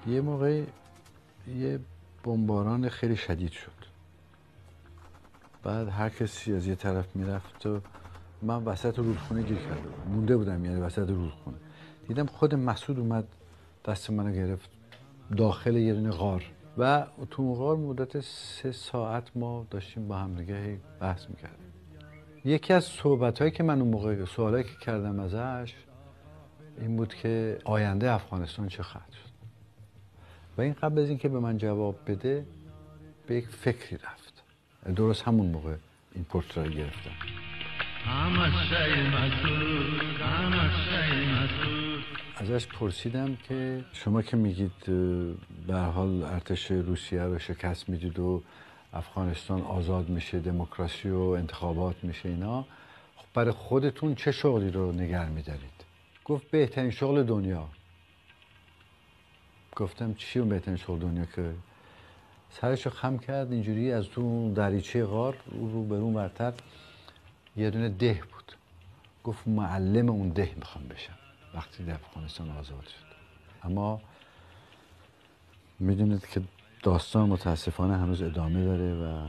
یه موقع یه بمباران خیلی شدید شد. بعد هر کسی از یه طرف میرفت و من وسط رودخونه گیر کرده بودم، مونده بودم یعنی وسط رودخونه. دیدم خود مسعود اومد دست منو گرفت داخل یه دونه غار و تو اون غار مدت 3 ساعت ما داشتیم با هم دیگه بحث میکردیم. یکی از صحبت‌هایی که من اون موقع سوالایی که کردم ازش این بود که آینده افغانستان چه خواهد شد. و این قبل از اینکه به من جواب بده به یک فکری رفت. درست همون موقع این پورتره رو گرفتم. ازش پرسیدم که شما که میگید به هر حال ارتش روسیه رو شکست میدید و افغانستان آزاد میشه، دموکراسی و انتخابات میشه اینا، خب برای خودتون چه شغلی رو نگه میدارید؟ گفت بهترین شغل دنیا. گفتم چی اون بهترین شغل دنیا؟ که سرشو خم کرد اینجوری از تو دریچه غار رو به اون ورتر یه دونه ده بود. گفت معلم اون ده میخوام بشم وقتی در افغانستان آزاد شد. اما میدونید که داستان متاسفانه هنوز ادامه داره و